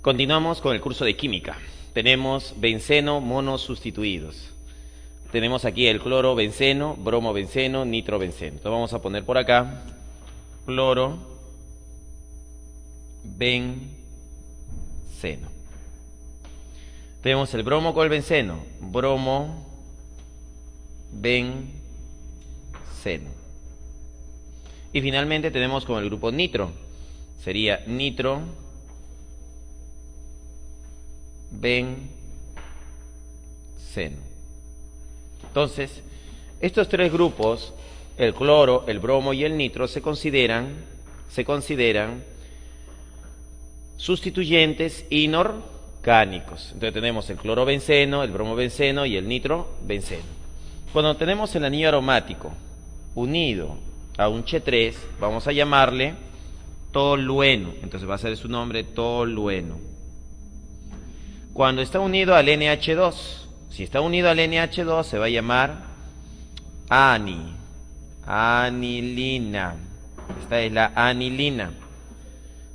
Continuamos con el curso de química. Tenemos benceno, monosustituidos. Tenemos aquí el cloro, benceno, bromo, benceno, nitro, benceno. Entonces vamos a poner por acá cloro, benceno. Tenemos el bromo con el benceno, bromo, benceno. Y finalmente tenemos con el grupo nitro. Sería nitro, benceno. Entonces, estos tres grupos, el cloro, el bromo y el nitro, se consideran sustituyentes inorgánicos. Entonces tenemos el cloro benceno, el bromo benceno y el nitro benceno. Cuando tenemos el anillo aromático unido a un Ch3, vamos a llamarle tolueno. Entonces va a ser su nombre tolueno. Cuando está unido al NH2, si está unido al NH2 se va a llamar anilina. Esta es la anilina.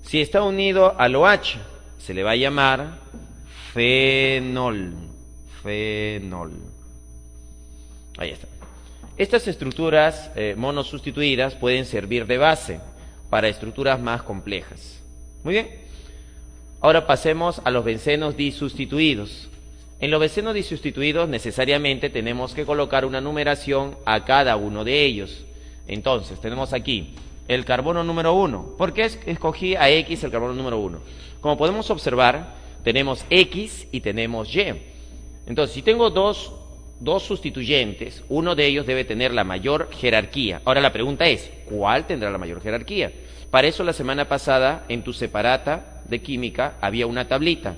Si está unido al OH, se le va a llamar fenol. Ahí está. Estas estructuras monosustituidas pueden servir de base para estructuras más complejas. Muy bien. Ahora pasemos a los bencenos disustituidos. En los bencenos disustituidos necesariamente tenemos que colocar una numeración a cada uno de ellos. Entonces tenemos aquí el carbono número 1. ¿Por qué escogí a X el carbono número 1? Como podemos observar, tenemos X y tenemos Y. Entonces, si tengo dos sustituyentes, uno de ellos debe tener la mayor jerarquía. Ahora la pregunta es, ¿cuál tendrá la mayor jerarquía? Para eso la semana pasada en tu separata de química había una tablita.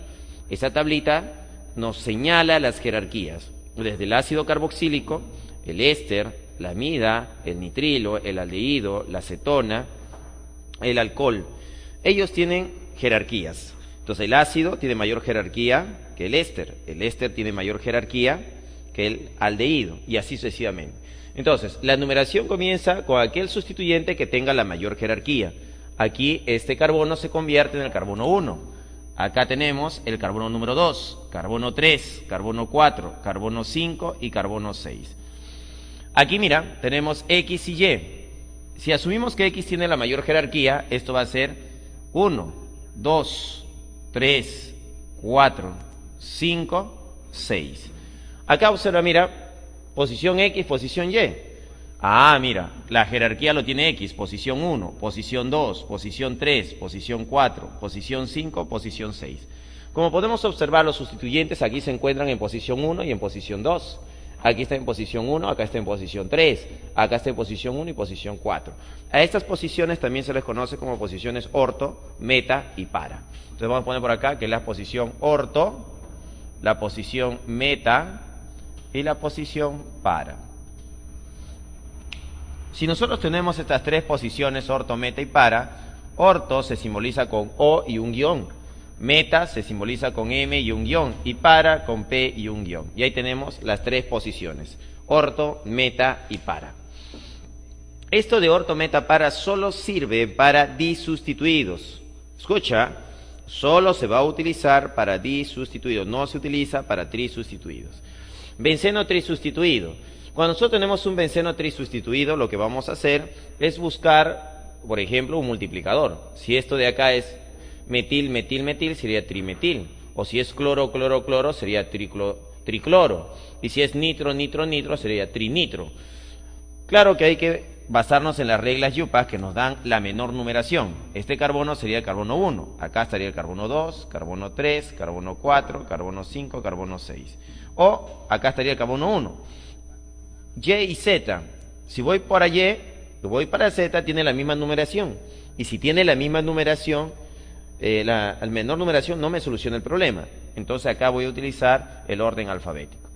Esa tablita nos señala las jerarquías, desde el ácido carboxílico, el éster, la amida, el nitrilo, el aldehído, la acetona, el alcohol. Ellos tienen jerarquías. Entonces el ácido tiene mayor jerarquía que el éster tiene mayor jerarquía que el aldehído, y así sucesivamente. Entonces, la numeración comienza con aquel sustituyente que tenga la mayor jerarquía. Aquí este carbono se convierte en el carbono 1. Acá tenemos el carbono número 2, carbono 3, carbono 4, carbono 5 y carbono 6. Aquí mira, tenemos X y Y. Si asumimos que X tiene la mayor jerarquía, esto va a ser 1, 2, 3, 4, 5, 6. Acá observa, mira, posición X, posición Y. Mira, la jerarquía lo tiene X, posición 1, posición 2, posición 3, posición 4, posición 5, posición 6. Como podemos observar, los sustituyentes aquí se encuentran en posición 1 y en posición 2. Aquí está en posición 1, acá está en posición 3, acá está en posición 1 y posición 4. A estas posiciones también se les conoce como posiciones orto, meta y para. Entonces vamos a poner por acá que es la posición orto, la posición meta y la posición para. Si nosotros tenemos estas tres posiciones, orto, meta y para, orto se simboliza con O y un guión, meta se simboliza con M y un guión, y para con P y un guión. Y ahí tenemos las tres posiciones, orto, meta y para. Esto de orto, meta, para solo sirve para disustituidos. Escucha, solo se va a utilizar para disustituidos, no se utiliza para trisustituidos. Benceno trisustituido. Cuando nosotros tenemos un benceno trisustituido, lo que vamos a hacer es buscar, por ejemplo, un multiplicador. Si esto de acá es metil, metil, metil, sería trimetil. O si es cloro, cloro, cloro, sería tricloro. Y si es nitro, nitro, nitro, sería trinitro. Claro que hay que basarnos en las reglas Yupas que nos dan la menor numeración. Este carbono sería el carbono 1. Acá estaría el carbono 2, carbono 3, carbono 4, carbono 5, carbono 6. O acá estaría el carbono 1. Y y Z. Si voy para Y, voy para Z, tiene la misma numeración. Y si tiene la misma numeración, la menor numeración no me soluciona el problema. Entonces acá voy a utilizar el orden alfabético.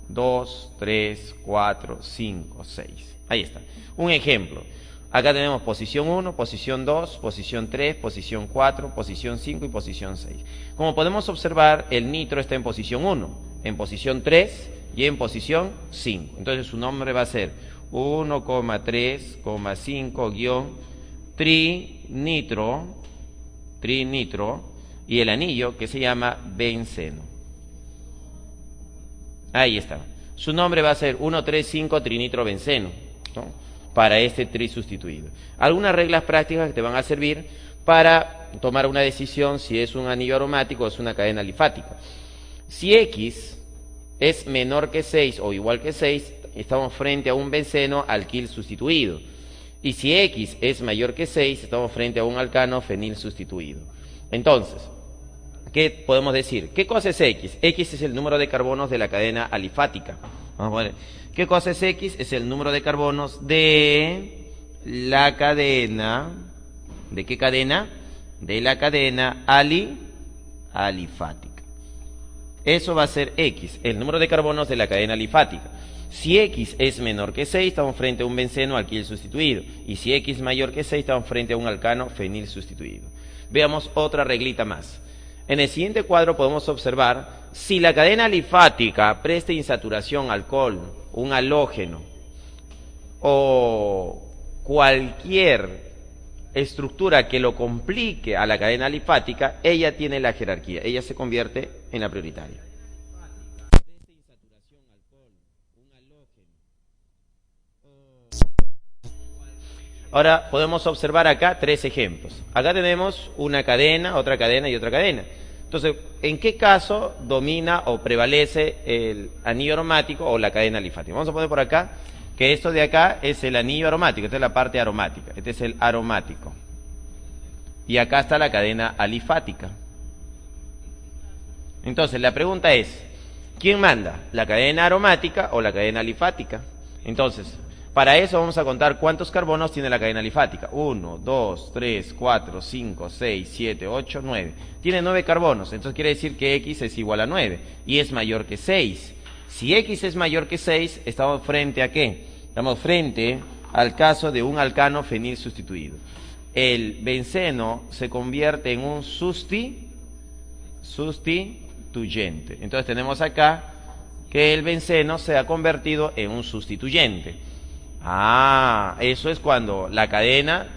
2, 3, 4, 5, 6. Ahí está. Un ejemplo. Acá tenemos posición 1, posición 2, posición 3, posición 4, posición 5 y posición 6. Como podemos observar, el nitro está en posición 1, en posición 3 y en posición 5. Entonces su nombre va a ser 1,3,5- trinitro y el anillo que se llama benceno. Ahí está. Su nombre va a ser 1,3,5-trinitrobenceno, ¿no? Para este trisustituido. Algunas reglas prácticas que te van a servir para tomar una decisión si es un anillo aromático o es una cadena alifática. Si X es menor que 6 o igual que 6, estamos frente a un benceno alquil sustituido. Y si X es mayor que 6, estamos frente a un alcano fenil sustituido. Entonces, ¿qué podemos decir? ¿Qué cosa es X? X es el número de carbonos de la cadena alifática. Vamos a ver. ¿Qué cosa es X? Es el número de carbonos de la cadena. ¿De qué cadena? De la cadena alifática. Eso va a ser X, el número de carbonos de la cadena alifática. Si X es menor que 6, estamos frente a un benceno alquil sustituido. Y si X es mayor que 6, estamos frente a un alcano fenil sustituido. Veamos otra reglita más. En el siguiente cuadro podemos observar si la cadena alifática presta insaturación alcohol, un halógeno o cualquier estructura que lo complique a la cadena alifática, ella tiene la jerarquía, ella se convierte en la prioritaria. Ahora podemos observar acá tres ejemplos. Acá tenemos una cadena, otra cadena y otra cadena. Entonces, ¿en qué caso domina o prevalece el anillo aromático o la cadena alifática? Vamos a poner por acá que esto de acá es el anillo aromático, esta es la parte aromática, este es el aromático. Y acá está la cadena alifática. Entonces, la pregunta es, ¿quién manda? ¿La cadena aromática o la cadena alifática? Entonces, para eso vamos a contar cuántos carbonos tiene la cadena alifática. 1, 2, 3, 4, 5, 6, 7, 8, 9. Tiene 9 carbonos, entonces quiere decir que X es igual a 9 y es mayor que 6. Si X es mayor que 6, estamos frente a ¿qué? Estamos frente al caso de un alcano fenil sustituido. El benceno se convierte en un sustituyente. Entonces tenemos acá que el benceno se ha convertido en un sustituyente. Eso es cuando la cadena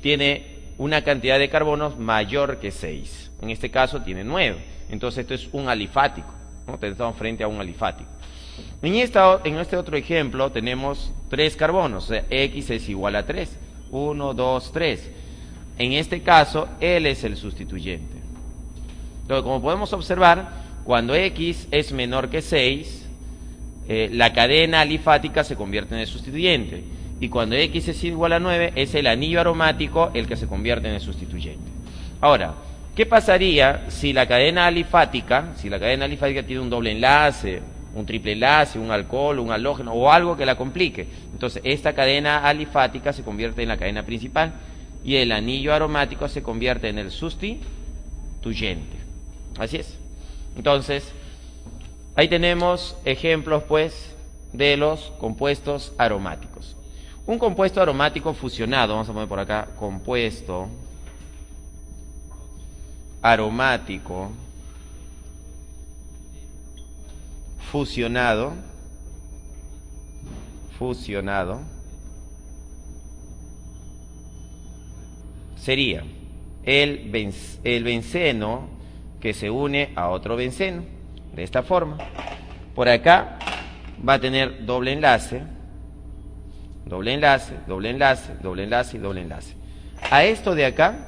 tiene una cantidad de carbonos mayor que 6. En este caso tiene 9. Entonces esto es un alifático, ¿no? Estamos frente a un alifático. En este otro ejemplo tenemos 3 carbonos, o sea, X es igual a 3. 1, 2, 3. En este caso, L es el sustituyente. Entonces, como podemos observar, cuando X es menor que 6, la cadena alifática se convierte en el sustituyente. Y cuando X es igual a 9, es el anillo aromático el que se convierte en el sustituyente. Ahora, ¿qué pasaría si la cadena alifática tiene un doble enlace, un triple enlace, un alcohol, un halógeno o algo que la complique? Entonces, esta cadena alifática se convierte en la cadena principal y el anillo aromático se convierte en el sustituyente. Así es. Entonces, ahí tenemos ejemplos, pues, de los compuestos aromáticos. Un compuesto aromático fusionado, vamos a poner por acá, compuesto aromático fusionado, sería el benceno que se une a otro benceno, de esta forma. Por acá va a tener doble enlace, doble enlace, doble enlace, doble enlace y doble enlace. A esto de acá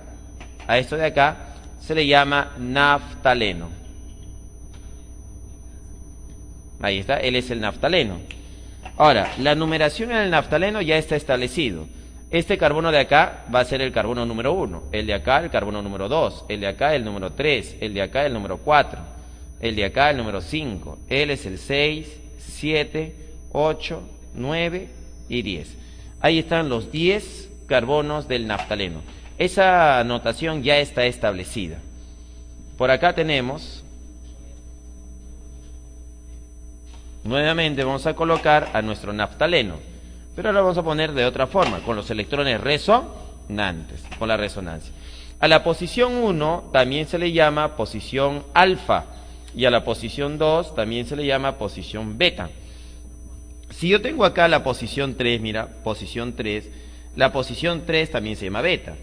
se le llama naftaleno. Ahí está, él es el naftaleno. Ahora, la numeración en el naftaleno ya está establecido. Este carbono de acá va a ser el carbono número 1, el de acá el carbono número 2, el de acá el número 3, el de acá el número 4, el de acá el número 5, él es el 6, 7, 8, 9 y 10. Ahí están los 10 carbonos del naftaleno. Esa notación ya está establecida. Por acá tenemos, nuevamente vamos a colocar a nuestro naftaleno, pero lo vamos a poner de otra forma, con los electrones resonantes, con la resonancia. A la posición 1 también se le llama posición alfa, y a la posición 2 también se le llama posición beta. Si yo tengo acá la posición 3, mira, posición 3, la posición 3 también se llama beta.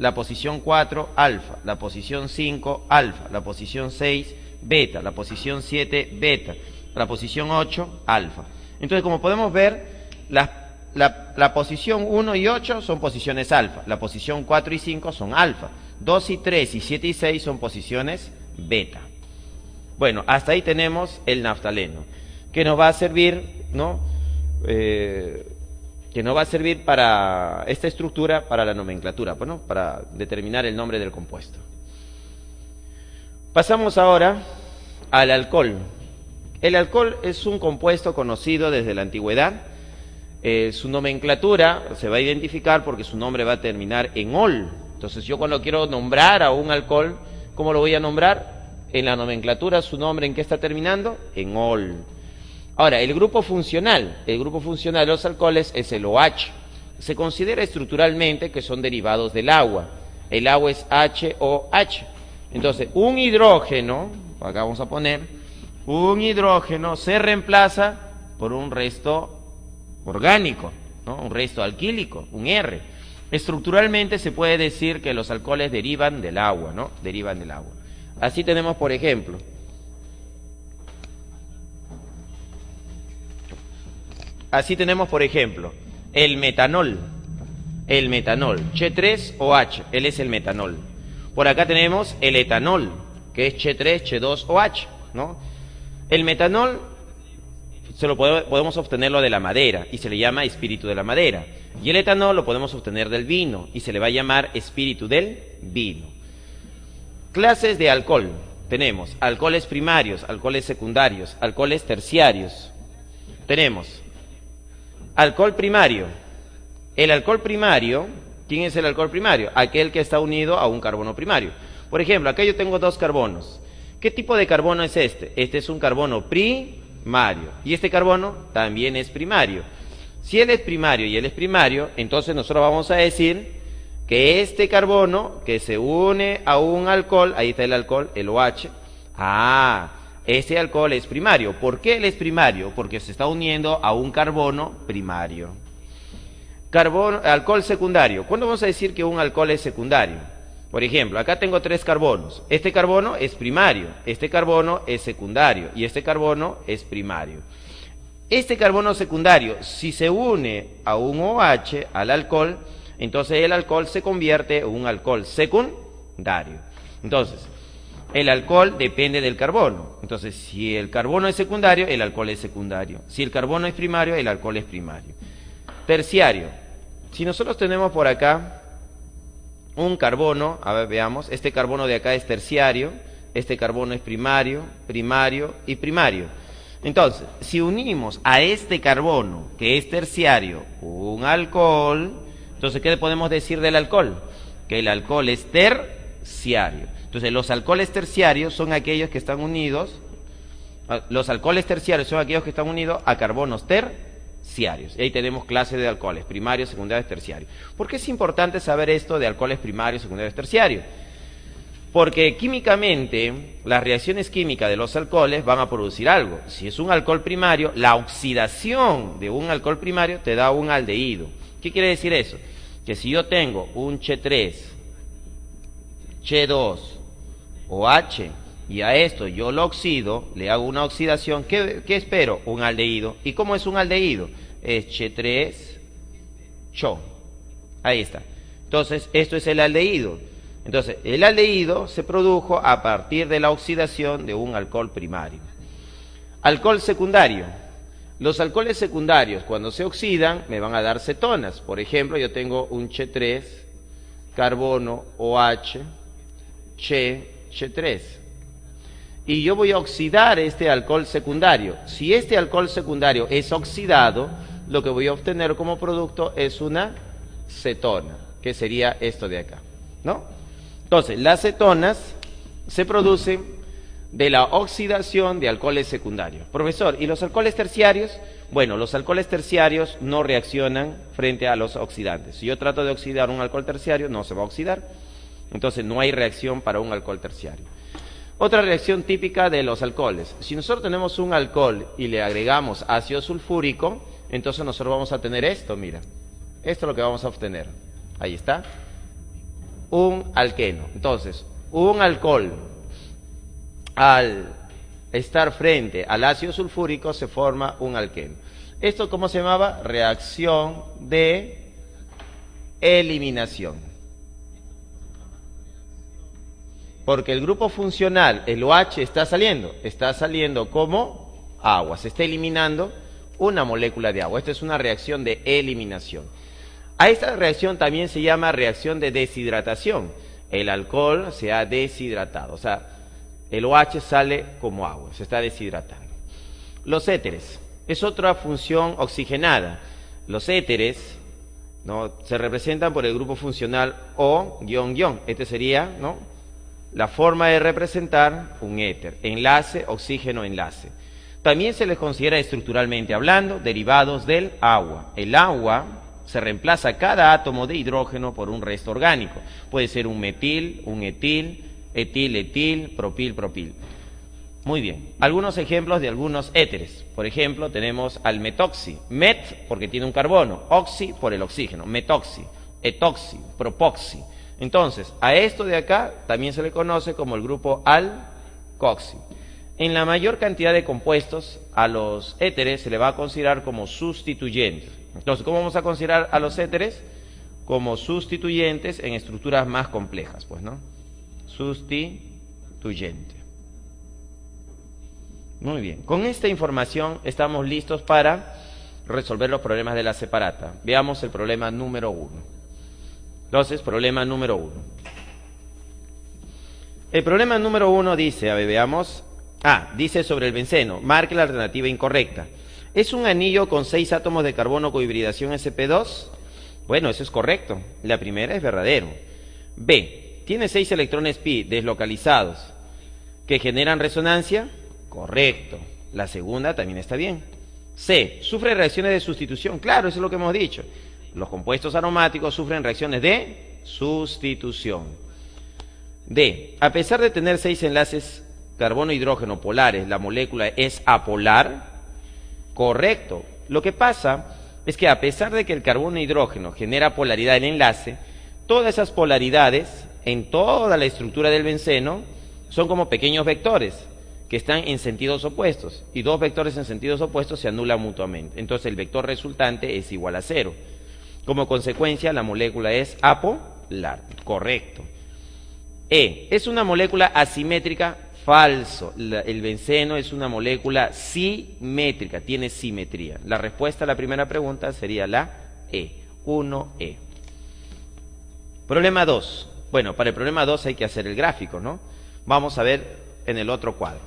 la posición 4, alfa, la posición 5, alfa, la posición 6, beta, la posición 7, beta, la posición 8, alfa. Entonces, como podemos ver, la posición 1 y 8 son posiciones alfa, la posición 4 y 5 son alfa, 2 y 3 y 7 y 6 son posiciones beta. Bueno, hasta ahí tenemos el naftaleno, que nos va a servir, ¿no? Que nos va a servir para esta estructura, para la nomenclatura, ¿no? Para determinar el nombre del compuesto. Pasamos ahora al alcohol. El alcohol es un compuesto conocido desde la antigüedad. Su nomenclatura se va a identificar porque su nombre va a terminar en ol. Entonces yo cuando quiero nombrar a un alcohol, ¿cómo lo voy a nombrar? En la nomenclatura, ¿su nombre en qué está terminando? En ol. Ahora, el grupo funcional de los alcoholes es el OH. Se considera estructuralmente que son derivados del agua. El agua es HOH. Entonces, un hidrógeno, acá vamos a poner, un hidrógeno se reemplaza por un resto orgánico, ¿no? Un resto alquílico, un R. Estructuralmente se puede decir que los alcoholes derivan del agua, ¿no? Derivan del agua. Así tenemos, por ejemplo, el metanol, Che3OH, él es el metanol. Por acá tenemos el etanol, que es Che3, Che2OH, ¿no? El metanol podemos obtenerlo de la madera y se le llama espíritu de la madera. Y el etanol lo podemos obtener del vino y se le va a llamar espíritu del vino. Clases de alcohol. Tenemos alcoholes primarios, alcoholes secundarios, alcoholes terciarios. Tenemos alcohol primario. El alcohol primario, ¿quién es el alcohol primario? Aquel que está unido a un carbono primario. Por ejemplo, acá yo tengo dos carbonos. ¿Qué tipo de carbono es este? Este es un carbono primario. Y este carbono también es primario. Si él es primario y él es primario, entonces nosotros vamos a decir que este carbono que se une a un alcohol, ahí está el alcohol, el OH, ese alcohol es primario. ¿Por qué él es primario? Porque se está uniendo a un carbono primario. Alcohol secundario. ¿Cuándo vamos a decir que un alcohol es secundario? Por ejemplo, acá tengo 3 carbonos. Este carbono es primario, este carbono es secundario y este carbono es primario. Este carbono secundario, si se une a un OH, al alcohol, entonces el alcohol se convierte en un alcohol secundario. Entonces, el alcohol depende del carbono. Entonces, si el carbono es secundario, el alcohol es secundario. Si el carbono es primario, el alcohol es primario. Terciario. Si nosotros tenemos por acá un carbono, a ver, veamos, este carbono de acá es terciario, este carbono es primario, primario y primario. Entonces, si unimos a este carbono, que es terciario, un alcohol, entonces, ¿qué podemos decir del alcohol? Que el alcohol es terciario. Entonces, los alcoholes terciarios son aquellos que están unidos, a carbonos terciarios. Y ahí tenemos clases de alcoholes, primarios, secundarios, terciarios. ¿Por qué es importante saber esto de alcoholes primarios, secundarios, terciarios? Porque químicamente, las reacciones químicas de los alcoholes van a producir algo. Si es un alcohol primario, la oxidación de un alcohol primario te da un aldehído. ¿Qué quiere decir eso? Que si yo tengo un Che3, Che2, OH, y a esto yo lo oxido, le hago una oxidación, ¿qué espero? Un aldehído. ¿Y cómo es un aldehído? Es Che3, Cho. Ahí está. Entonces, esto es el aldehído. Entonces, el aldehído se produjo a partir de la oxidación de un alcohol primario. Alcohol secundario. Los alcoholes secundarios, cuando se oxidan, me van a dar cetonas. Por ejemplo, yo tengo un Che3, carbono, OH, Che3. Y yo voy a oxidar este alcohol secundario. Si este alcohol secundario es oxidado, lo que voy a obtener como producto es una cetona, que sería esto de acá, ¿no? Entonces, las cetonas se producen de la oxidación de alcoholes secundarios. Profesor, ¿y los alcoholes terciarios? Bueno, los alcoholes terciarios no reaccionan frente a los oxidantes. Si yo trato de oxidar un alcohol terciario, no se va a oxidar. Entonces, no hay reacción para un alcohol terciario. Otra reacción típica de los alcoholes. Si nosotros tenemos un alcohol y le agregamos ácido sulfúrico, entonces nosotros vamos a tener esto, mira. Esto es lo que vamos a obtener. Ahí está. un alqueno. Entonces, un alcohol, al estar frente al ácido sulfúrico, se forma un alqueno. ¿Esto cómo se llamaba? Reacción de eliminación. Porque el grupo funcional, el OH, está saliendo como agua, se está eliminando una molécula de agua. Esta es una reacción de eliminación. A esta reacción también se llama reacción de deshidratación. El alcohol se ha deshidratado, o sea, el OH sale como agua, se está deshidratando. Los éteres, es otra función oxigenada. Los éteres, ¿no?, se representan por el grupo funcional O-. Este sería, ¿no?, la forma de representar un éter. Enlace, oxígeno, enlace. También se les considera estructuralmente hablando derivados del agua. El agua se reemplaza cada átomo de hidrógeno por un resto orgánico. Puede ser un metil, un etil, etil, propil, propil. Muy bien. Algunos ejemplos de algunos éteres. Por ejemplo, tenemos al metoxi. Met, porque tiene un carbono. Oxi, por el oxígeno. Metoxi, etoxi, propoxi. Entonces, a esto de acá también se le conoce como el grupo alcoxi. En la mayor cantidad de compuestos, a los éteres se le va a considerar como sustituyentes. Entonces, ¿cómo vamos a considerar a los éteres? Como sustituyentes en estructuras más complejas, pues, ¿no? Sustituyente. Muy bien. Con esta información estamos listos para resolver los problemas de la separata. Veamos el problema número 1. Entonces, problema número 1. El problema número 1 dice, a ver, veamos. Dice sobre el benceno, marque la alternativa incorrecta. ¿Es un anillo con 6 átomos de carbono con hibridación sp2? Bueno, eso es correcto. La primera es verdadero. B, tiene 6 electrones pi deslocalizados que generan resonancia. Correcto. La segunda también está bien. C, sufre reacciones de sustitución. Claro, eso es lo que hemos dicho. Los compuestos aromáticos sufren reacciones de sustitución. D, a pesar de tener 6 enlaces carbono-hidrógeno polares, la molécula es apolar. Correcto. Lo que pasa es que a pesar de que el carbono-hidrógeno genera polaridad en el enlace, todas esas polaridades en toda la estructura del benceno son como pequeños vectores que están en sentidos opuestos, y 2 vectores en sentidos opuestos se anulan mutuamente. Entonces el vector resultante es igual a 0. Como consecuencia, la molécula es apolar. Correcto. E, ¿es una molécula asimétrica? Falso. El benceno es una molécula simétrica, tiene simetría. La respuesta a la primera pregunta sería la E, 1E. Problema 2. Bueno, para el problema 2 hay que hacer el gráfico, ¿no? Vamos a ver en el otro cuadro.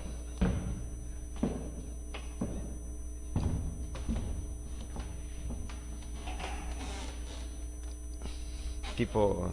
Tipo...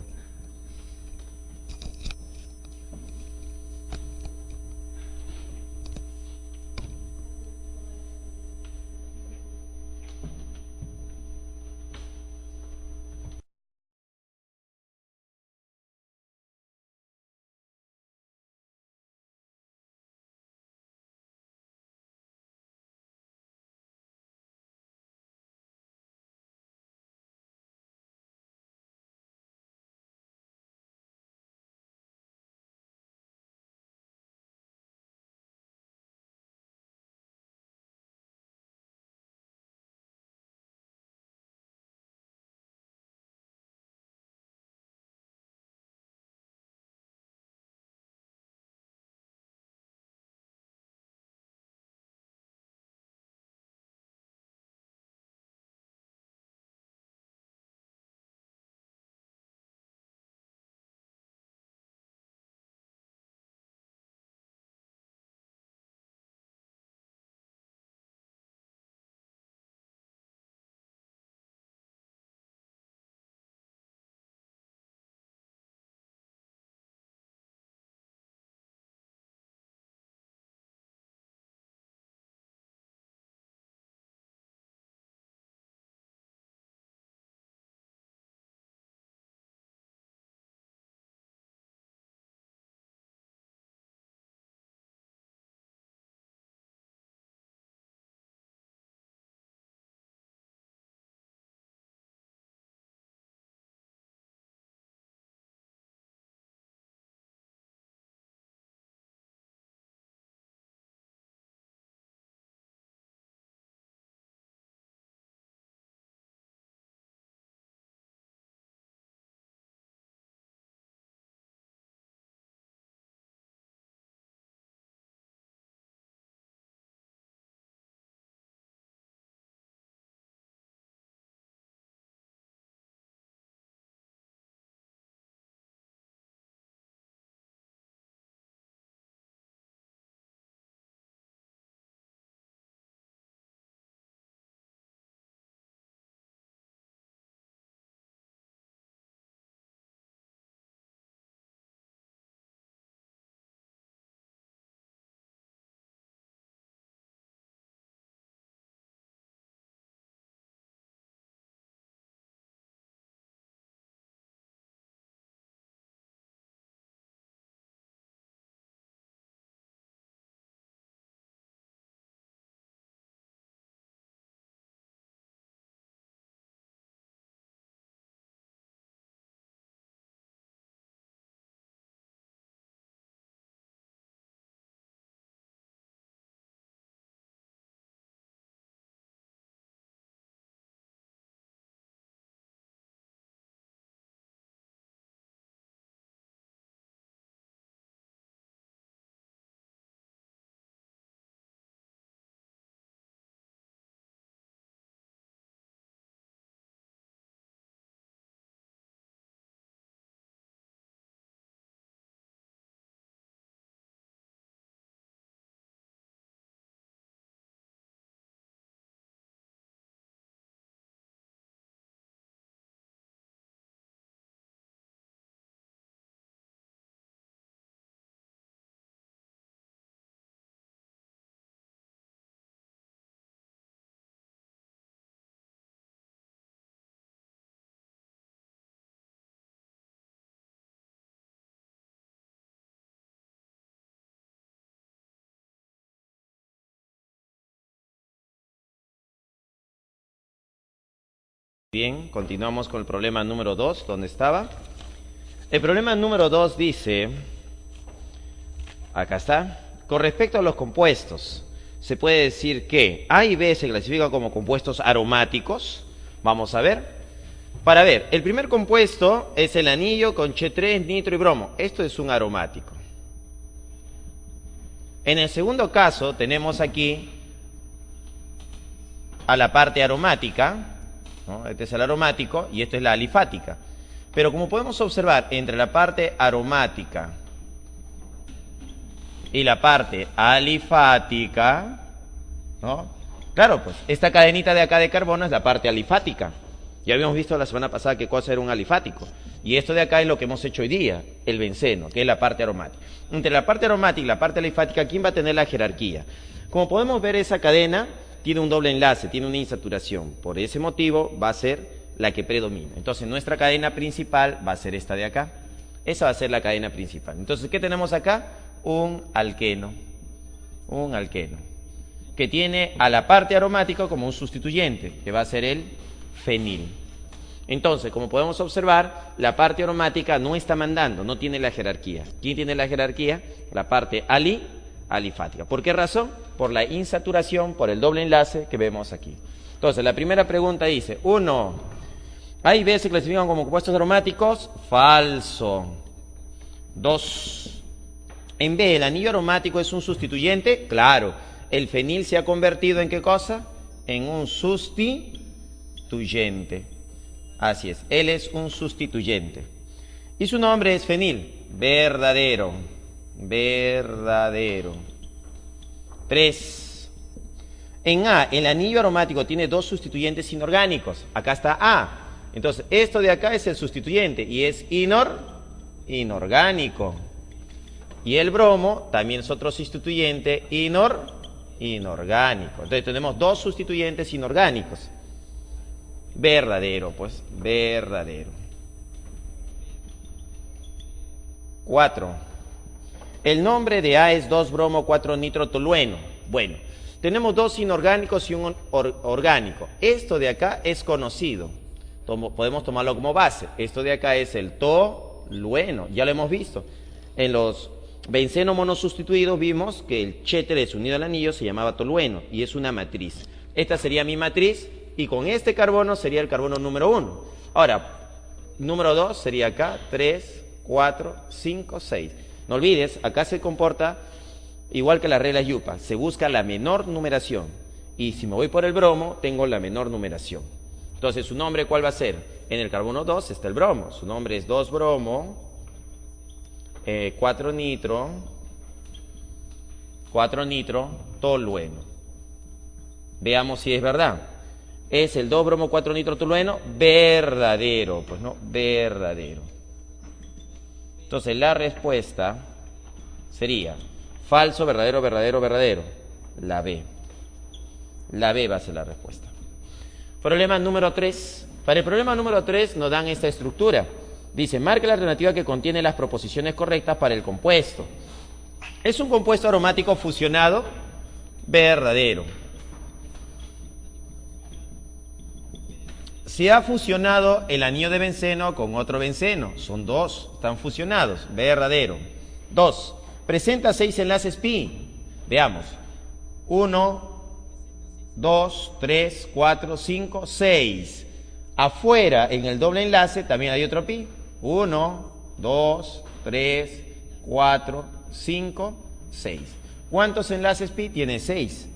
Bien, continuamos con el problema número 2, ¿dónde estaba? El problema número 2 dice, acá está, con respecto a los compuestos, se puede decir que A y B se clasifican como compuestos aromáticos. Vamos a ver. Para ver, el primer compuesto es el anillo con Che3, nitro y bromo. Esto es un aromático. En el segundo caso tenemos aquí a la parte aromática, ¿no? Este es el aromático y esto es la alifática. Pero como podemos observar, entre la parte aromática y la parte alifática, ¿no? Claro, pues esta cadenita de acá de carbono es la parte alifática. Ya habíamos visto la semana pasada qué cosa era un alifático. Y esto de acá es lo que hemos hecho hoy día, el benceno, que es la parte aromática. Entre la parte aromática y la parte alifática, ¿quién va a tener la jerarquía? Como podemos ver, esa cadena tiene un doble enlace, tiene una insaturación. Por ese motivo va a ser la que predomina. Entonces nuestra cadena principal va a ser esta de acá. Esa va a ser la cadena principal. Entonces, ¿qué tenemos acá? Un alqueno. Un alqueno. Que tiene a la parte aromática como un sustituyente, que va a ser el fenil. Entonces, como podemos observar, la parte aromática no está mandando, no tiene la jerarquía. ¿Quién tiene la jerarquía? La parte alifática. ¿Por qué razón? Por la insaturación, por el doble enlace que vemos aquí. Entonces, la primera pregunta dice, 1, A y B se clasifican como compuestos aromáticos. Falso. 2, en B, ¿el anillo aromático es un sustituyente? Claro. El fenil se ha convertido ¿en qué cosa? En un sustituyente. Así es, él es un sustituyente. Y su nombre es fenil. Verdadero. Verdadero. 3. En A, el anillo aromático tiene dos sustituyentes inorgánicos. Acá está A. Entonces, esto de acá es el sustituyente y es inorgánico. Y el bromo también es otro sustituyente inorgánico. Entonces, tenemos dos sustituyentes inorgánicos. Verdadero, pues, verdadero. 4. El nombre de A es 2-bromo-4-nitrotolueno. Bueno, tenemos dos inorgánicos y un orgánico. Esto de acá es conocido. Podemos tomarlo como base. Esto de acá es el tolueno. Ya lo hemos visto. En los benceno monosustituidos vimos que el Che3 unido al anillo se llamaba tolueno y es una matriz. Esta sería mi matriz. Y con este carbono sería el carbono número 1. Ahora, número 2 sería acá, 3, 4, 5, 6. No olvides, acá se comporta igual que la regla Yupa. Se busca la menor numeración. Y si me voy por el bromo, tengo la menor numeración. Entonces, ¿su nombre cuál va a ser? En el carbono 2 está el bromo. Su nombre es 2-bromo, 4-nitro, tolueno. Veamos si es verdad. ¿Es el 2-bromo-4-nitrotolueno? Verdadero, pues no, verdadero. Entonces la respuesta sería falso, verdadero, verdadero, verdadero. La B. La B va a ser la respuesta. Problema número 3. Para el problema número 3 nos dan esta estructura. Dice, marque la alternativa que contiene las proposiciones correctas para el compuesto. ¿Es un compuesto aromático fusionado? Verdadero. Se ha fusionado el anillo de benceno con otro benceno. Son dos, están fusionados. Verdadero. 2. Presenta 6 enlaces pi. Veamos. 1, 2, 3, 4, 5, 6. Afuera, en el doble enlace, también hay otro pi. 1, 2, 3, 4, 5, 6. ¿Cuántos enlaces pi? Tiene 6.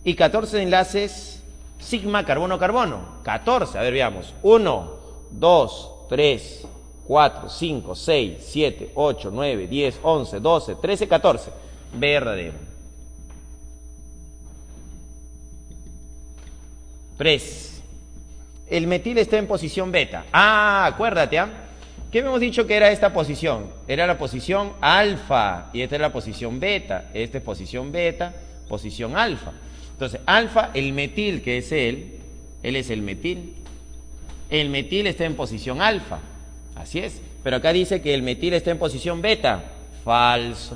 Y 14 enlaces sigma carbono-carbono. 14. A ver, veamos. 1, 2, 3, 4, 5, 6, 7, 8, 9, 10, 11, 12, 13, 14. Verdadero. 3. El metil está en posición beta. Ah, acuérdate, ¿ah? ¿Qué hemos dicho que era esta posición? Era la posición alfa y esta es la posición beta. Esta es posición beta, posición alfa. Entonces, alfa, el metil, que es él es el metil. El metil está en posición alfa. Así es. Pero acá dice que el metil está en posición beta. Falso.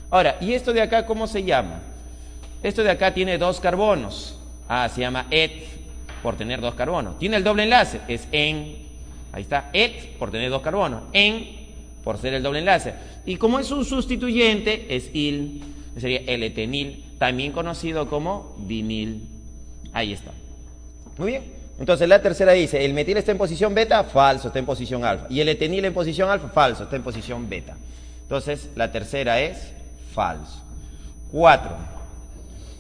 Ahora, ¿y esto de acá cómo se llama? Esto de acá tiene dos carbonos. Ah, se llama et. por tener 2 carbonos. Tiene el doble enlace, es en, ahí está, et por tener 2 carbonos, en por ser el doble enlace. Y como es un sustituyente, es il, sería el etenil, también conocido como vinil. Ahí está. Muy bien. Entonces la tercera dice, el metil está en posición beta, falso, está en posición alfa. Y el etenil en posición alfa, falso, está en posición beta. Entonces la tercera es falso. 4.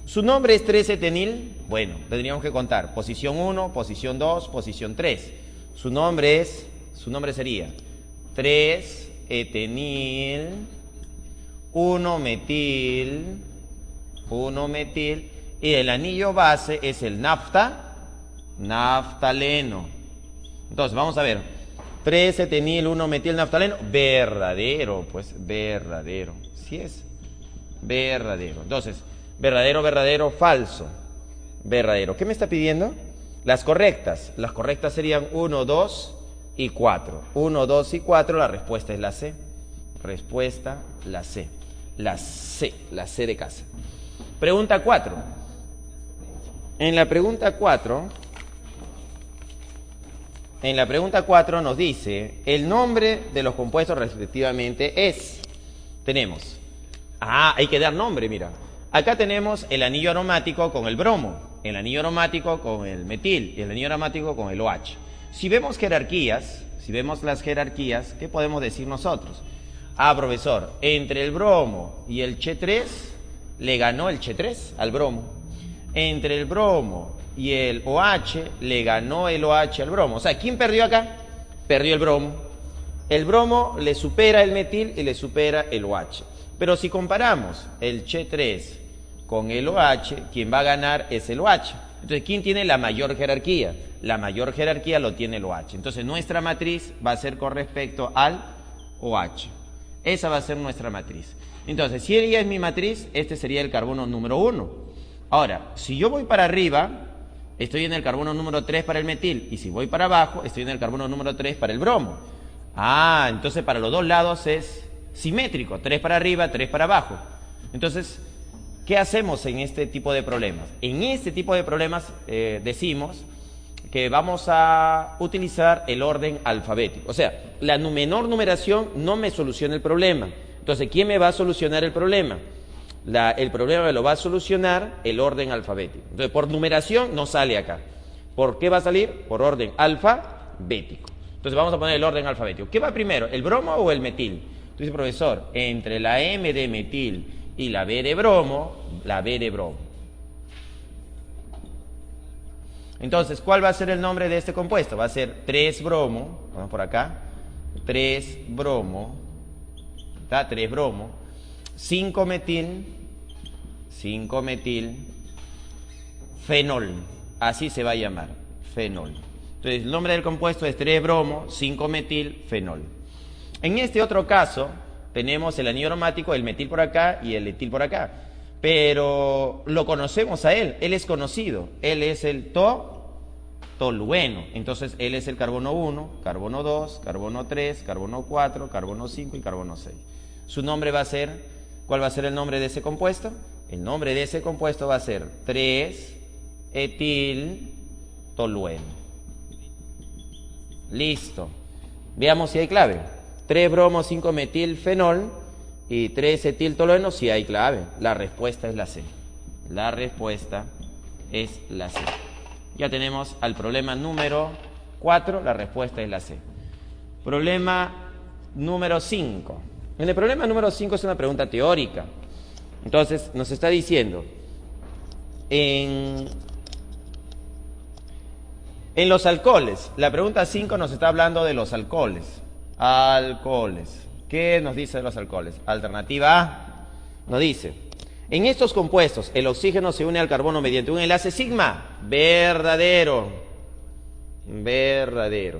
Su nombre es 3-etenil. Bueno, tendríamos que contar. Posición 1, posición 2, posición 3. Su nombre sería 3-etenil, 1-metil, 1-metil. Y el anillo base es el naftaleno. Entonces, vamos a ver. 3-etenil, 1-metil, naftaleno. Verdadero, pues, verdadero. Sí es. Verdadero. Entonces, verdadero, verdadero, falso. Verdadero. ¿Qué me está pidiendo? Las correctas. Las correctas serían 1, 2 y 4. 1, 2 y 4, la respuesta es la C. Respuesta, la C. La C de casa. Pregunta 4. En la pregunta 4 nos dice, el nombre de los compuestos respectivamente es, tenemos, hay que dar nombre, mira. Acá tenemos el anillo aromático con el bromo, el anillo aromático con el metil y el anillo aromático con el OH. Si vemos jerarquías, si vemos las jerarquías, ¿qué podemos decir nosotros? Profesor, entre el bromo y el Che3, le ganó el Che3 al bromo. Entre el bromo y el OH, le ganó el OH al bromo. O sea, ¿quién perdió acá? Perdió el bromo. El bromo le supera el metil y le supera el OH. Pero si comparamos el Che3 con el OH, quien va a ganar es el OH. Entonces, ¿quién tiene la mayor jerarquía? La mayor jerarquía lo tiene el OH. Entonces, nuestra matriz va a ser con respecto al OH. Esa va a ser nuestra matriz. Entonces, si ella es mi matriz, este sería el carbono número 1. Ahora, si yo voy para arriba, estoy en el carbono número 3 para el metil. Y si voy para abajo, estoy en el carbono número 3 para el bromo. Entonces para los dos lados es simétrico. 3 para arriba, 3 para abajo. Entonces, ¿qué hacemos en este tipo de problemas? En este tipo de problemas decimos que vamos a utilizar el orden alfabético. O sea, la menor numeración no me soluciona el problema. Entonces, ¿quién me va a solucionar el problema? El problema me lo va a solucionar el orden alfabético. Entonces, por numeración no sale acá. ¿Por qué va a salir? Por orden alfabético. Entonces, vamos a poner el orden alfabético. ¿Qué va primero, el bromo o el metil? Entonces, profesor, entre la M de metil y la B de bromo, la B de bromo. Entonces, ¿cuál va a ser el nombre de este compuesto? Va a ser 3-bromo, vamos por acá, 3-bromo, ¿está? 3-bromo, 5-metil, fenol, así se va a llamar, fenol. Entonces, el nombre del compuesto es 3-bromo, 5-metil, fenol. En este otro caso, tenemos el anillo aromático, el metil por acá y el etil por acá. Pero lo conocemos a él es conocido, él es el tolueno. Entonces, él es el carbono 1, carbono 2, carbono 3, carbono 4, carbono 5 y carbono 6. Su nombre va a ser, ¿cuál va a ser el nombre de ese compuesto? El nombre de ese compuesto va a ser 3-etil tolueno. Listo. Veamos si hay clave. 3-bromo, 5-metil fenol y 3-etil tolueno, si hay clave. La respuesta es la C. La respuesta es la C. Ya tenemos al problema número 4, la respuesta es la C. Problema número 5. En el problema número 5 es una pregunta teórica. Entonces, nos está diciendo, en los alcoholes, la pregunta 5 nos está hablando de los alcoholes. Alcoholes. ¿Qué nos dice de los alcoholes? Alternativa A nos dice, en estos compuestos el oxígeno se une al carbono mediante un enlace sigma. Verdadero. Verdadero.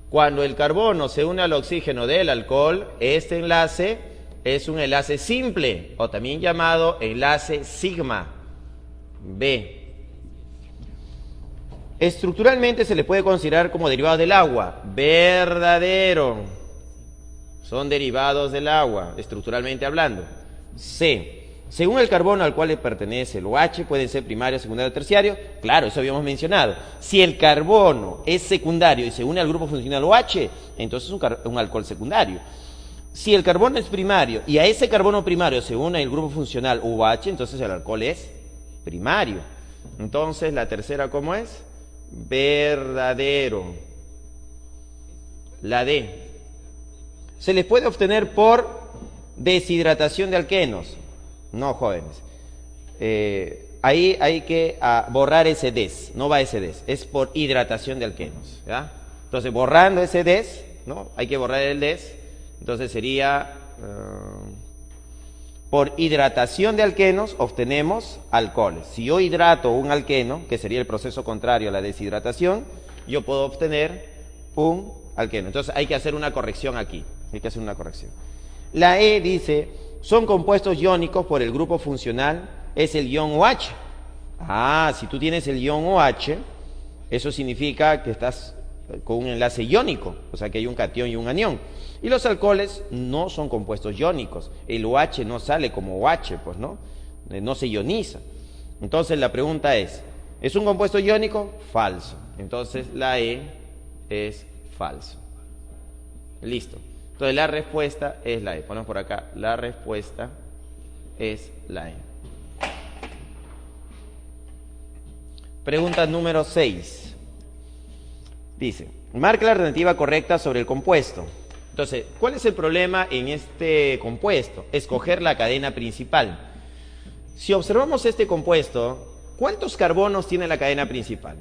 Cuando el carbono se une al oxígeno del alcohol, este enlace es un enlace simple o también llamado enlace sigma. B. Estructuralmente se le puede considerar como derivados del agua. Verdadero. Son derivados del agua, estructuralmente hablando. C. Según el carbono al cual le pertenece el OH, pueden ser primario, secundario, terciario. Claro, eso habíamos mencionado. Si el carbono es secundario y se une al grupo funcional OH, entonces es un alcohol secundario. Si el carbono es primario y a ese carbono primario se une el grupo funcional OH, entonces el alcohol es primario. Entonces, la tercera, ¿cómo es? Verdadero. La D. Se les puede obtener por deshidratación de alquenos. No, jóvenes. Ahí hay que borrar ese des. No va ese des. Es por hidratación de alquenos. ¿Ya? Entonces, borrando ese des, ¿no? Hay que borrar el des. Entonces sería... por hidratación de alquenos obtenemos alcoholes. Si yo hidrato un alqueno, que sería el proceso contrario a la deshidratación, yo puedo obtener un alqueno. Entonces hay que hacer una corrección aquí. Hay que hacer una corrección. La E dice, son compuestos iónicos por el grupo funcional, es el ion OH. Ah, si tú tienes el ion OH, eso significa que estás con un enlace iónico, o sea que hay un catión y un anión. Y los alcoholes no son compuestos iónicos. El OH no sale como OH, pues, ¿no? No se ioniza. Entonces la pregunta ¿es un compuesto iónico? Falso. Entonces la E es falso. Listo. Entonces la respuesta es la E. Ponemos por acá, la respuesta es la E. Pregunta número 6. Dice, marca la alternativa correcta sobre el compuesto. Entonces, ¿cuál es el problema en este compuesto? Escoger la cadena principal. Si observamos este compuesto, ¿cuántos carbonos tiene la cadena principal?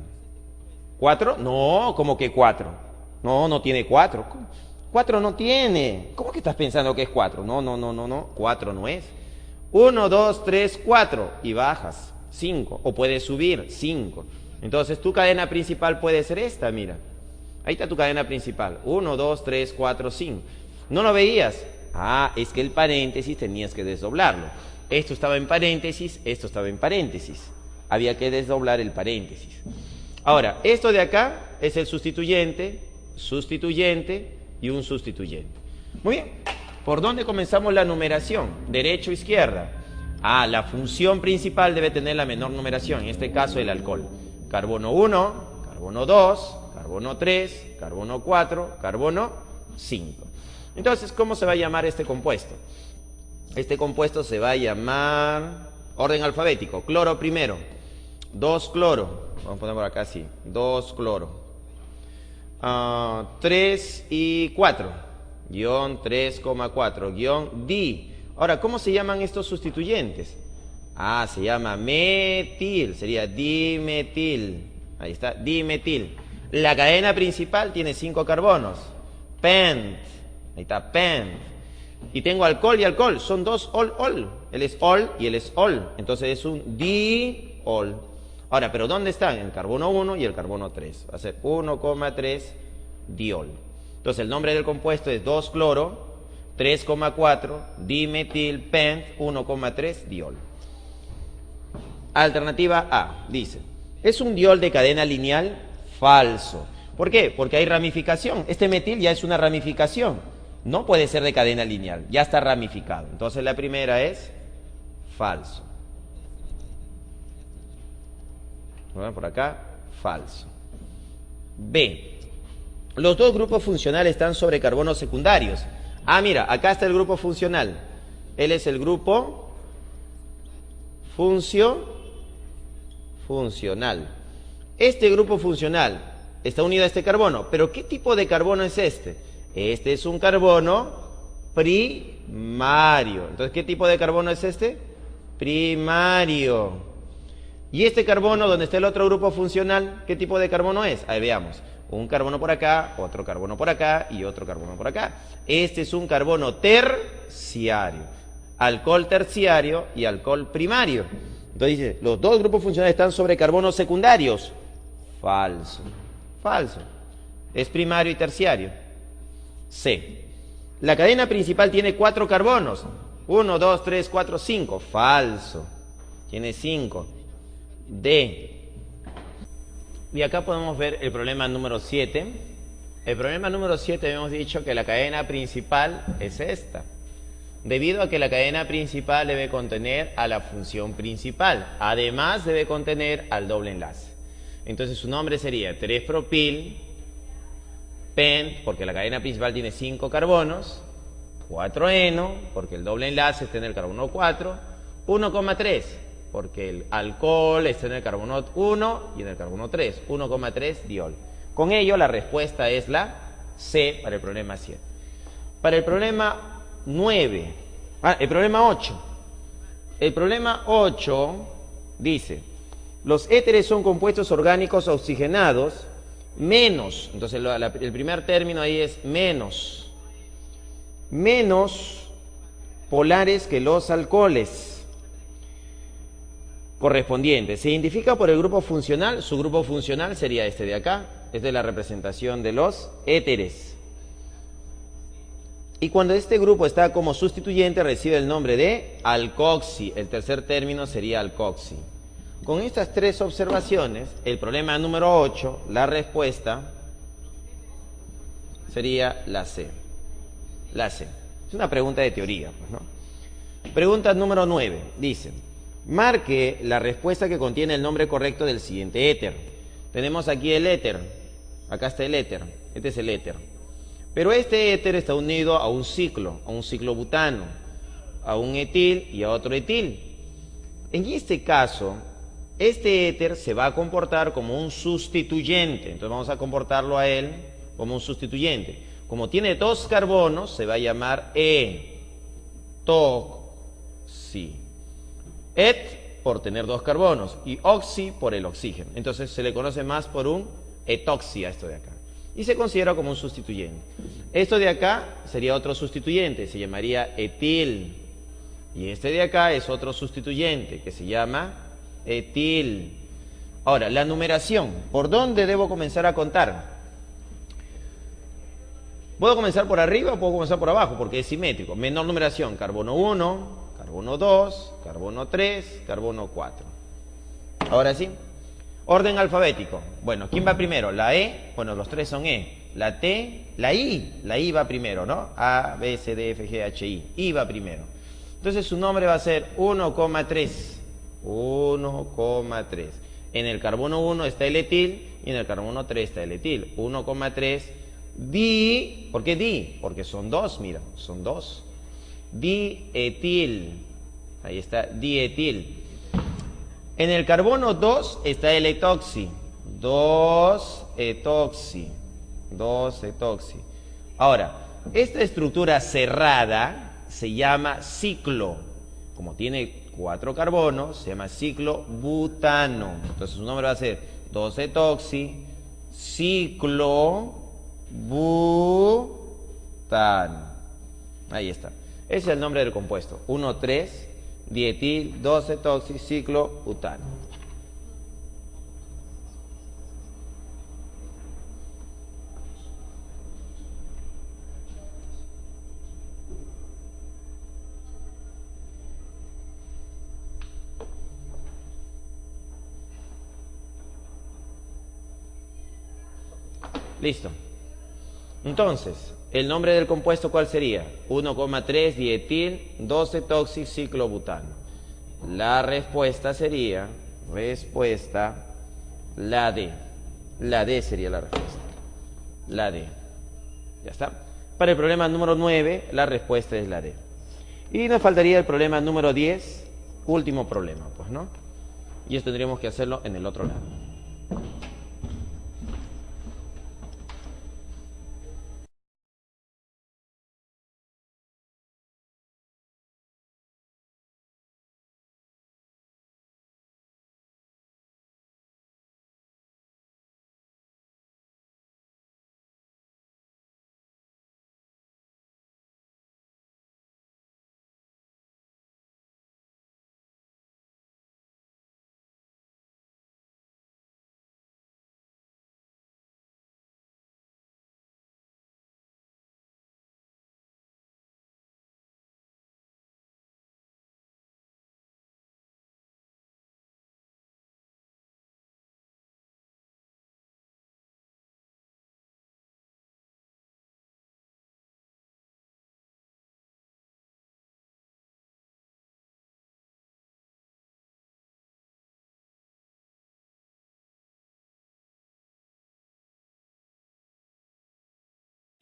¿4? No, ¿cómo que 4? No, no tiene 4. 4 no tiene. ¿Cómo que estás pensando que es 4? No. 4 no es. 1, 2, 3, 4. Y bajas. 5. O puedes subir. 5. Entonces, tu cadena principal puede ser esta, mira. Ahí está tu cadena principal. 1, 2, 3, 4, 5. ¿No lo veías? Ah, es que el paréntesis tenías que desdoblarlo. Esto estaba en paréntesis, esto estaba en paréntesis. Había que desdoblar el paréntesis. Ahora, esto de acá es el sustituyente, sustituyente y un sustituyente. Muy bien. ¿Por dónde comenzamos la numeración? ¿Derecha o izquierda? Ah, la función principal debe tener la menor numeración. En este caso, el alcohol. Carbono 1, carbono 2... carbono 3, carbono 4, carbono 5. Entonces, ¿cómo se va a llamar este compuesto? Este compuesto se va a llamar, orden alfabético, cloro primero, 2 cloro, vamos a poner por acá así, 2 cloro, 3 y 4, guión 3,4, guión di. Ahora, ¿cómo se llaman estos sustituyentes? Ah, se llama metil, sería dimetil, ahí está, dimetil. La cadena principal tiene 5 carbonos. Pent. Ahí está, pent. Y tengo alcohol y alcohol. Son 2 ol. Él es ol y él es ol. Entonces es un diol. Ahora, ¿pero dónde están? El carbono 1 y el carbono 3. Va a ser 1,3 diol. Entonces el nombre del compuesto es 2 cloro, 3,4 dimetil pent 1,3 diol. Alternativa A. Dice, ¿es un diol de cadena lineal? Falso. ¿Por qué? Porque hay ramificación. Este metil ya es una ramificación. No puede ser de cadena lineal. Ya está ramificado. Entonces la primera es falso. Bueno, por acá, falso. B. Los dos grupos funcionales están sobre carbonos secundarios. Ah, mira, acá está el grupo funcional. Él es el grupo funcional. Este grupo funcional está unido a este carbono, pero ¿qué tipo de carbono es este? Este es un carbono primario. Entonces, ¿qué tipo de carbono es este? Primario. Y este carbono, donde está el otro grupo funcional, ¿qué tipo de carbono es? Ahí veamos. Un carbono por acá, otro carbono por acá y otro carbono por acá. Este es un carbono terciario. Alcohol terciario y alcohol primario. Entonces dice, los dos grupos funcionales están sobre carbonos secundarios. Falso. Falso. Es primario y terciario. C. La cadena principal tiene 4 carbonos. 1, 2, 3, 4, 5. Falso. Tiene 5. D. Y acá podemos ver el problema número 7. El problema número 7 hemos dicho que la cadena principal es esta. Debido a que la cadena principal debe contener a la función principal. Además debe contener al doble enlace. Entonces su nombre sería 3-propil, pent, porque la cadena principal tiene 5 carbonos, 4-eno, porque el doble enlace está en el carbono 4, 1,3, porque el alcohol está en el carbono 1 y en el carbono 3, 1,3 diol. Con ello la respuesta es la C para el problema 7. Para el problema 9, el problema 8. El problema 8 dice, los éteres son compuestos orgánicos oxigenados menos, entonces el primer término ahí es menos polares que los alcoholes correspondientes. Se identifica por el grupo funcional, su grupo funcional sería este de acá, es de la representación de los éteres. Y cuando este grupo está como sustituyente recibe el nombre de alcoxi, el tercer término sería alcoxi. Con estas tres observaciones, el problema número 8, la respuesta sería la C. La C. Es una pregunta de teoría, pues, ¿no? Pregunta número 9. Dice, marque la respuesta que contiene el nombre correcto del siguiente éter. Tenemos aquí el éter. Acá está el éter. Este es el éter. Pero este éter está unido a un ciclo butano, a un etil y a otro etil. En este caso, este éter se va a comportar como un sustituyente. Entonces vamos a comportarlo a él como un sustituyente. Como tiene 2 carbonos, se va a llamar etoxi. Et por tener 2 carbonos y oxi por el oxígeno. Entonces se le conoce más por un etoxi a esto de acá. Y se considera como un sustituyente. Esto de acá sería otro sustituyente, se llamaría etil. Y este de acá es otro sustituyente que se llama etil. Ahora, la numeración. ¿Por dónde debo comenzar a contar? ¿Puedo comenzar por arriba o puedo comenzar por abajo? Porque es simétrico. Menor numeración, carbono 1, carbono 2, carbono 3, carbono 4. Ahora sí. Orden alfabético. Bueno, ¿quién va primero? La E, bueno, los 3 son E. La T, la I va primero, ¿no? A, B, C, D, F, G, H, I. I va primero. Entonces su nombre va a ser 1,3. 1,3. En el carbono 1 está el etil y en el carbono 3 está el etil. 1,3 di, ¿por qué di? Porque son 2, mira, son 2. Dietil. Ahí está, dietil. En el carbono 2 está el etoxi. 2-etoxi. 2-etoxi. Ahora, esta estructura cerrada se llama ciclo. Como tiene 4 carbonos, se llama ciclo butano. Entonces su nombre va a ser 2-etoxi, ciclo butano. Ahí está. Ese es el nombre del compuesto. 1,3. Dietil, 2-etoxi, ciclo butano. Listo. Entonces, el nombre del compuesto, ¿cuál sería? 1,3 dietil, 2-etoxi, ciclo butano. La respuesta sería, la D. La D sería la respuesta. La D. Ya está. Para el problema número 9, la respuesta es la D. Y nos faltaría el problema número 10, último problema, pues, ¿no? Y eso tendríamos que hacerlo en el otro lado.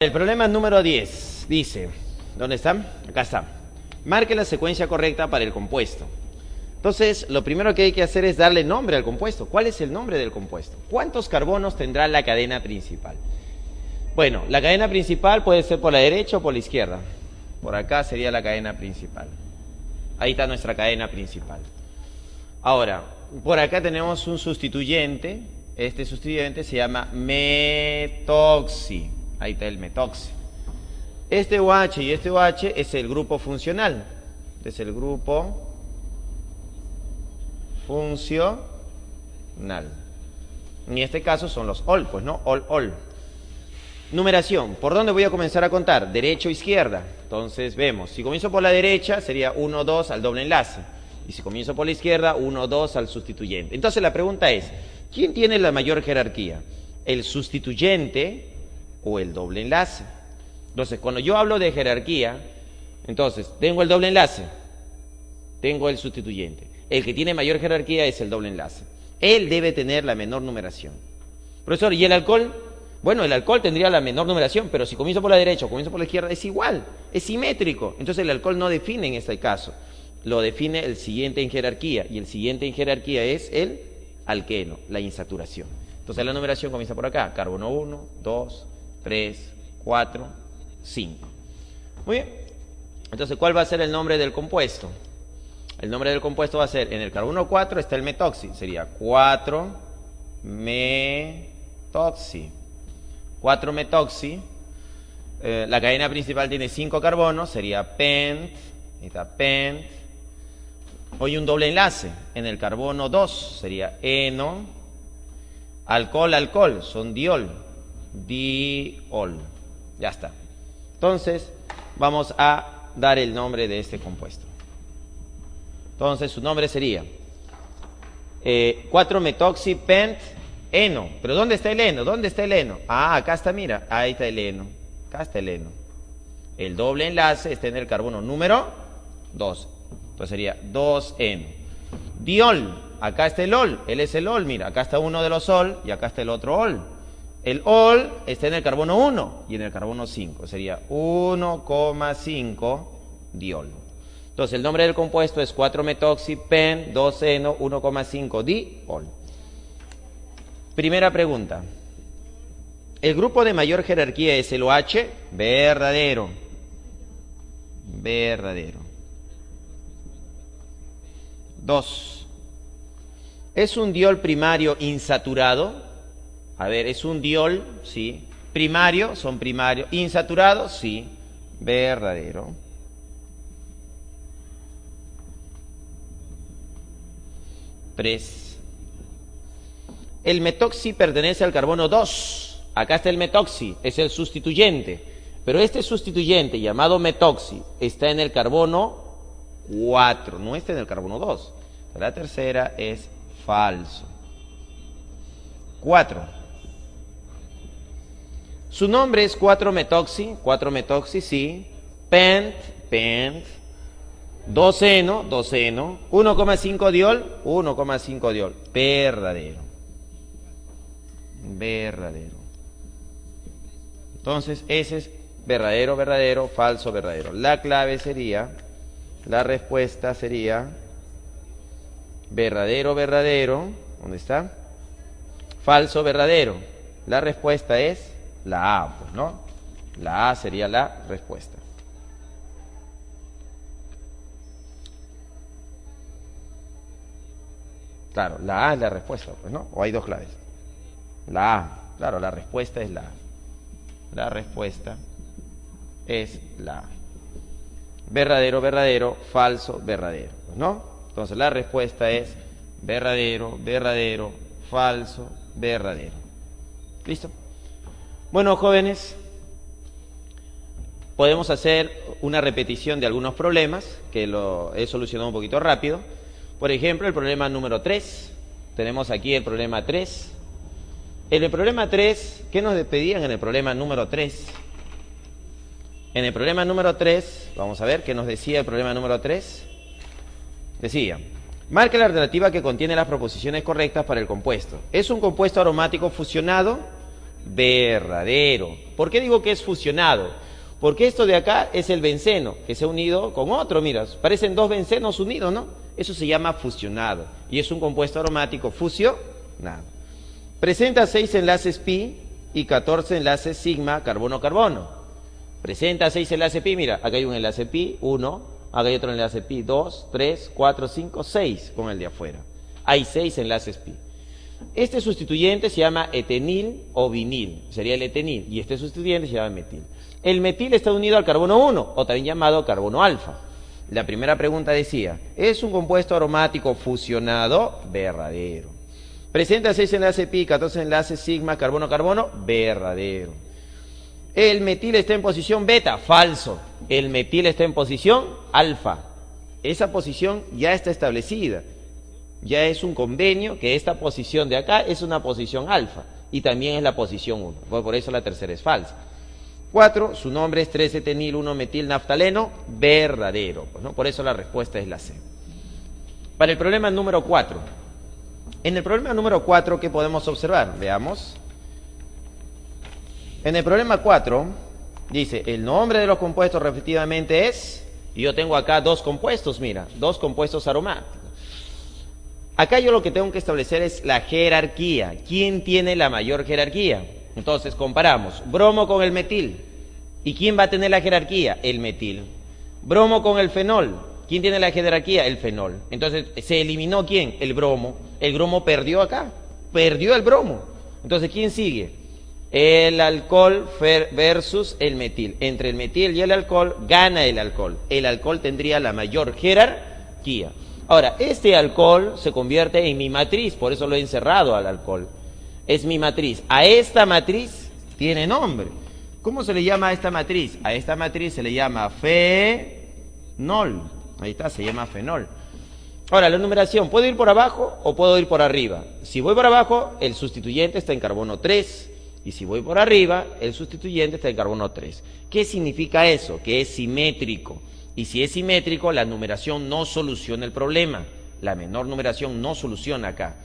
El problema número 10 dice, ¿dónde está? Acá está. Marque la secuencia correcta para el compuesto. Entonces, lo primero que hay que hacer es darle nombre al compuesto. ¿Cuál es el nombre del compuesto? ¿Cuántos carbonos tendrá la cadena principal? Bueno, la cadena principal puede ser por la derecha o por la izquierda. Por acá sería la cadena principal. Ahí está nuestra cadena principal. Ahora, por acá tenemos un sustituyente. Este sustituyente se llama metoxi. Ahí está el metoxi. Este OH y este OH es el grupo funcional. Este es el grupo funcional. En este caso son los ol, pues, ¿no? Ol. Numeración. ¿Por dónde voy a comenzar a contar? Derecha o izquierda. Entonces vemos. Si comienzo por la derecha sería 1, 2 al doble enlace. Y si comienzo por la izquierda, 1, 2 al sustituyente. Entonces la pregunta es, ¿quién tiene la mayor jerarquía? ¿El sustituyente o el doble enlace? Entonces, cuando yo hablo de jerarquía, entonces, tengo el doble enlace, tengo el sustituyente. El que tiene mayor jerarquía es el doble enlace. Él debe tener la menor numeración. Profesor, ¿y el alcohol? Bueno, el alcohol tendría la menor numeración, pero si comienzo por la derecha o comienzo por la izquierda, es igual, es simétrico. Entonces el alcohol no define en este caso, lo define el siguiente en jerarquía, y el siguiente en jerarquía es el alqueno, la insaturación. Entonces la numeración comienza por acá, carbono 1, 2, 3, 4, 5. Muy bien. Entonces, ¿cuál va a ser el nombre del compuesto? El nombre del compuesto va a ser, en el carbono 4 está el metoxi, sería 4-metoxi. 4-metoxi. La cadena principal tiene 5 carbonos, sería pent, ahí está pent. Hoy un doble enlace, en el carbono 2 sería eno. Alcohol, son diol. Diol. Ya está. Entonces, vamos a dar el nombre de este compuesto. Entonces, su nombre sería 4-metoxi-pent-eno. ¿Pero dónde está el eno? ¿Dónde está el eno? Ah, acá está, mira. Ahí está el eno. Acá está el eno. El doble enlace está en el carbono número 2. Entonces sería 2-eno. Diol. Acá está el ol. Él es el ol, mira. Acá está uno de los ol y acá está el otro ol. El ol está en el carbono 1 y en el carbono 5. Sería 1,5 diol. Entonces el nombre del compuesto es 4-metoxi-pen 2-eno 1,5 diol. Primera pregunta. ¿El grupo de mayor jerarquía es el OH? Verdadero. Verdadero. 2. ¿Es un diol primario insaturado? A ver, ¿es un diol? Sí. ¿Primario? Son primarios. ¿Insaturado? Sí. Verdadero. 3. El metoxi pertenece al carbono 2. Acá está el metoxi, es el sustituyente. Pero este sustituyente llamado metoxi está en el carbono 4, no está en el carbono 2. La tercera es falso. 4. Su nombre es 4-metoxi, 4-metoxi, sí. Pent, 2-eno, 1,5 diol, 1,5 diol. Verdadero. Verdadero. Entonces, ese es verdadero, verdadero, falso, verdadero. La clave sería, la respuesta sería verdadero, verdadero. ¿Dónde está? Falso, verdadero. La respuesta es la A, pues, ¿no? La A sería la respuesta. Claro, la A es la respuesta, pues, ¿no? O hay dos claves. La A, claro, la respuesta es la A. La respuesta es la A. Verdadero, verdadero, falso, verdadero, pues, ¿no? Entonces la respuesta es verdadero, verdadero, falso, verdadero. ¿Listo? Bueno, jóvenes, podemos hacer una repetición de algunos problemas que lo he solucionado un poquito rápido. Por ejemplo, el problema número 3. Tenemos aquí el problema 3. En el problema 3, ¿qué nos pedían en el problema número 3? En el problema número 3, vamos a ver qué nos decía el problema número 3. Decía, marque la alternativa que contiene las proposiciones correctas para el compuesto. ¿Es un compuesto aromático fusionado verdadero. ¿Por qué digo que es fusionado? Porque esto de acá es el benceno, que se ha unido con otro, mira, parecen dos bencenos unidos, ¿no? Eso se llama fusionado, y es un compuesto aromático fusionado. Presenta 6 enlaces pi y 14 enlaces sigma carbono-carbono. Presenta 6 enlaces pi, mira, acá hay un enlace pi, 1, acá hay otro enlace pi, 2, 3, 4, 5, 6 con el de afuera. Hay 6 enlaces pi. Este sustituyente se llama etenil o vinil, sería el etenil, y este sustituyente se llama metil. El metil está unido al carbono 1, o también llamado carbono alfa. La primera pregunta decía, ¿es un compuesto aromático fusionado? Verdadero. Presenta 6 enlaces pi, 14 enlaces sigma, carbono-carbono, verdadero. El metil está en posición beta, falso. El metil está en posición alfa. Esa posición ya está establecida. Ya es un convenio que esta posición de acá es una posición alfa. Y también es la posición 1. Por eso la tercera es falsa. 4, su nombre es 3-etenil 1-metil-naftaleno, verdadero. Pues, ¿no? Por eso la respuesta es la C. Para el problema número 4. En el problema número 4, ¿qué podemos observar? Veamos. En el problema 4, dice, el nombre de los compuestos respectivamente es, y yo tengo acá dos compuestos, mira, dos compuestos aromáticos. Acá yo lo que tengo que establecer es la jerarquía. ¿Quién tiene la mayor jerarquía? Entonces comparamos bromo con el metil. ¿Y quién va a tener la jerarquía? El metil. Bromo con el fenol. ¿Quién tiene la jerarquía? El fenol. Entonces, ¿se eliminó quién? El bromo. El bromo perdió acá. Perdió el bromo. Entonces, ¿quién sigue? El alcohol versus el metil. Entre el metil y el alcohol, gana el alcohol. El alcohol tendría la mayor jerarquía. Ahora, este alcohol se convierte en mi matriz, por eso lo he encerrado al alcohol. Es mi matriz. A esta matriz tiene nombre. ¿Cómo se le llama a esta matriz? A esta matriz se le llama fenol. Ahí está, se llama fenol. Ahora, la numeración, ¿puedo ir por abajo o puedo ir por arriba? Si voy por abajo, el sustituyente está en carbono 3. Y si voy por arriba, el sustituyente está en carbono 3. ¿Qué significa eso? Que es simétrico. Y si es simétrico, la numeración no soluciona el problema. La menor numeración no soluciona acá.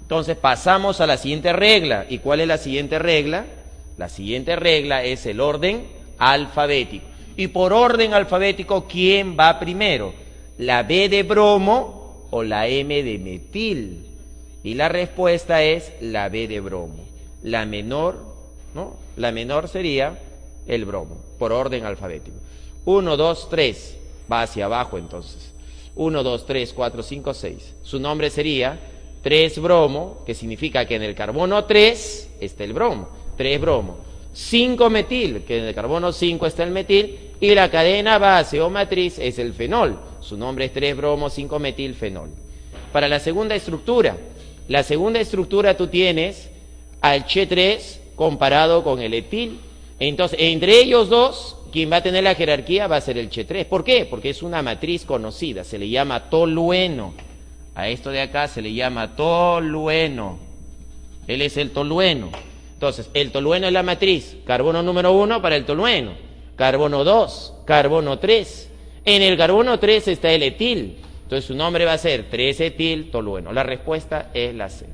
Entonces pasamos a la siguiente regla. ¿Y cuál es la siguiente regla? La siguiente regla es el orden alfabético. Y por orden alfabético, ¿quién va primero? ¿La B de bromo o la M de metil? Y la respuesta es la B de bromo. La menor, ¿no? La menor sería el bromo, por orden alfabético. 1, 2, 3, va hacia abajo entonces. 1, 2, 3, 4, 5, 6. Su nombre sería 3 bromo, que significa que en el carbono 3 está el bromo, 3 bromo. 5 metil, que en el carbono 5 está el metil, y la cadena base o matriz es el fenol. Su nombre es 3 bromo, 5 metil, fenol. Para la segunda estructura tú tienes al Che3 comparado con el etil. Entonces, entre ellos dos, quien va a tener la jerarquía va a ser el Che3. ¿Por qué? Porque es una matriz conocida, se le llama tolueno. A esto de acá se le llama tolueno. Él es el tolueno. Entonces, el tolueno es la matriz. Carbono número 1 para el tolueno. Carbono 2, carbono 3. En el carbono 3 está el etil. Entonces, su nombre va a ser 3-etil tolueno. La respuesta es la C.